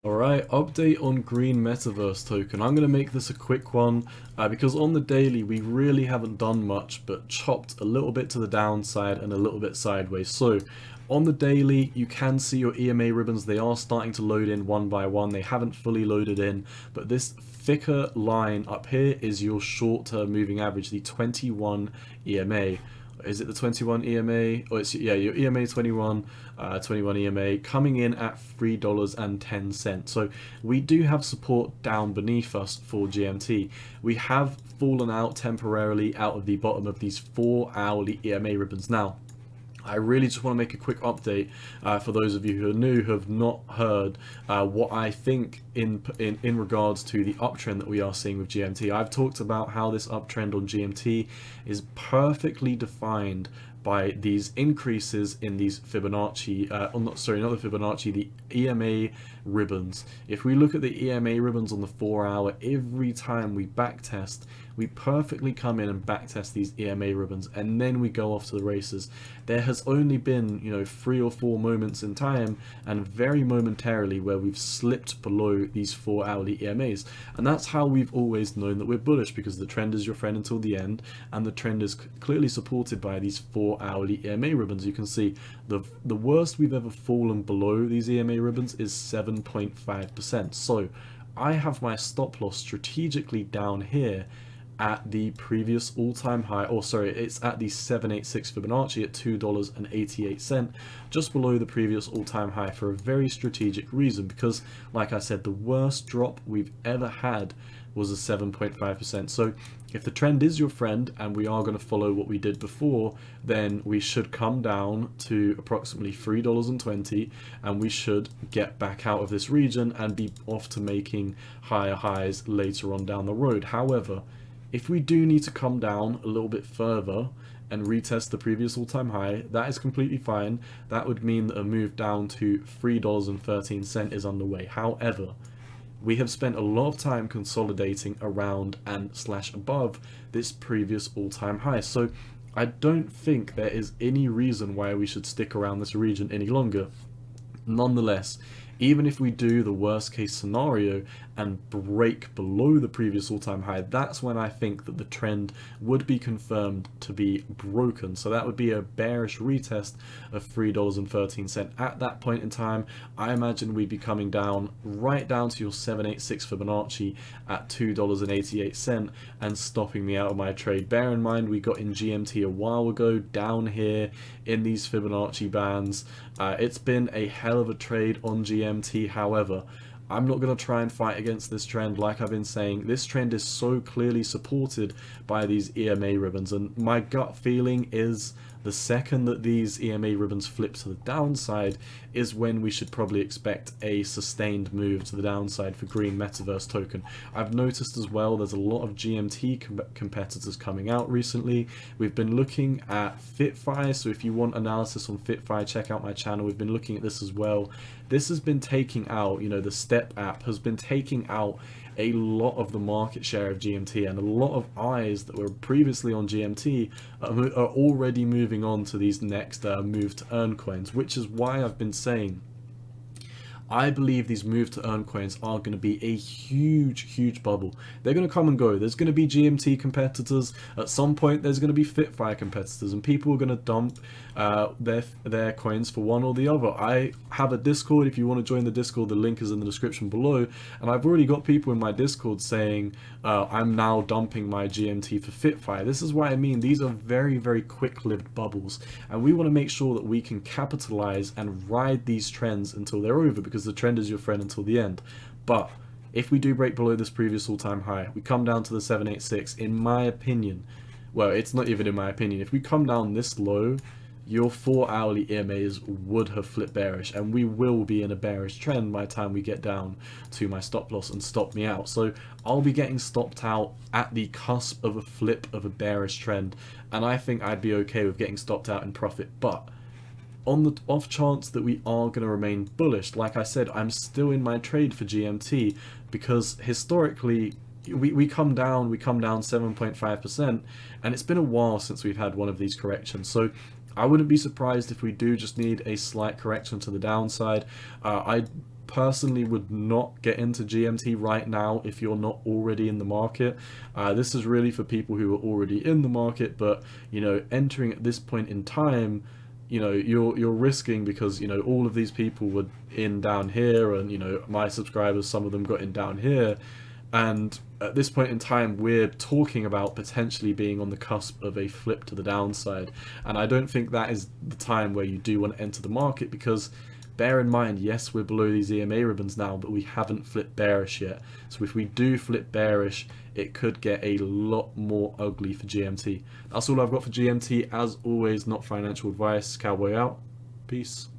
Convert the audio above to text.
Alright, update on green Metaverse token. I'm going to make this a quick one because on the daily we really haven't done much but chopped a little bit to the downside and a little bit sideways. So on the daily you can see your EMA ribbons, they are starting to load in one by one. They haven't fully loaded in, but this thicker line up here is your short-term moving average, the 21 EMA. Is it the 21 EMA? Oh, it's, yeah, your EMA 21, 21 EMA coming in at $3.10. So we do have support down beneath us for GMT. We have fallen out temporarily out of the bottom of these 4 hourly EMA ribbons. Now, I really just want to make a quick update for those of you who are new, who have not heard what I think in regards to the uptrend that we are seeing with GMT. I've talked about how this uptrend on GMT is perfectly defined by these increases in these Fibonacci, not the Fibonacci, the EMA ribbons. If we look at the EMA ribbons on the 4 hour, every time we backtest, we perfectly come in and backtest these EMA ribbons, and then we go off to the races. There has only been, 3 or 4 moments in time, and very momentarily, where we've slipped below these 4 hourly EMAs. And that's how we've always known that we're bullish, because the trend is your friend until the end, and the trend is clearly supported by these 4 hourly EMA ribbons. You can see the worst we've ever fallen below these EMA ribbons is 7.5%. So I have my stop loss strategically down here at the previous all-time high, or sorry, it's at the 786 Fibonacci at $2.88, just below the previous all-time high, for a very strategic reason, because like I said, the worst drop we've ever had was a 7.5%. So if the trend is your friend and we are going to follow what we did before, then we should come down to approximately $3.20, and we should get back out of this region and be off to making higher highs later on down the road. However, if we do need to come down a little bit further and retest the previous all-time high, that is completely fine. That would mean that a move down to $3.13 is underway. However, we have spent a lot of time consolidating around and / above this previous all-time high. So I don't think there is any reason why we should stick around this region any longer. Nonetheless, even if we do the worst case scenario and break below the previous all-time high, that's when I think that the trend would be confirmed to be broken. So that would be a bearish retest of $3.13. At that point in time, I imagine we'd be coming down right down to your 786 Fibonacci at $2.88 and stopping me out of my trade. Bear in mind, we got in GMT a while ago down here in these Fibonacci bands. It's been a hell of a trade on GMT. However, I'm not going to try and fight against this trend. Like I've been saying, this trend is so clearly supported by these EMA ribbons, and my gut feeling is the second that these EMA ribbons flip to the downside is when we should probably expect a sustained move to the downside for green Metaverse token. I've noticed as well there's a lot of GMT competitors coming out recently. We've been looking at FitFi, so if you want analysis on FitFi, check out my channel. We've been looking at this as well. This has been taking out, the STEP app has been taking out a lot of the market share of GMT, and a lot of eyes that were previously on GMT are already moving on to these next move to earn coins, which is why I've been saying I believe these move to earn coins are going to be a huge bubble. They're going to come and go. There's going to be GMT competitors. At some point, there's going to be FitFi competitors, and people are going to dump their coins for one or the other. I have a Discord. If you want to join the Discord, the link is in the description below. And I've already got people in my Discord saying, I'm now dumping my GMT for FitFi. This is why I mean these are very quick-lived bubbles. And we want to make sure that we can capitalize and ride these trends until they're over, because the trend is your friend until the end. But if we do break below this previous all-time high, we come down to the 786, in my opinion, well, it's not even in my opinion, if we come down this low, your 4 hourly EMAs would have flipped bearish, and we will be in a bearish trend by the time we get down to my stop loss and stop me out. So I'll be getting stopped out at the cusp of a flip of a bearish trend, and I think I'd be okay with getting stopped out in profit. But on the off chance that we are going to remain bullish, like I said, I'm still in my trade for GMT, because historically we come down 7.5%, and it's been a while since we've had one of these corrections. So I wouldn't be surprised if we do just need a slight correction to the downside. I personally would not get into GMT right now if you're not already in the market. This is really for people who are already in the market, but you know, entering at this point in time, you know, you're risking, because you know all of these people were in down here, and you know my subscribers, some of them got in down here, and at this point in time we're talking about potentially being on the cusp of a flip to the downside, and I don't think that is the time where you do want to enter the market, because bear in mind, yes, we're below these EMA ribbons now, but we haven't flipped bearish yet. So if we do flip bearish, it could get a lot more ugly for GMT. That's all I've got for GMT. As always, not financial advice. Cowboy out. Peace.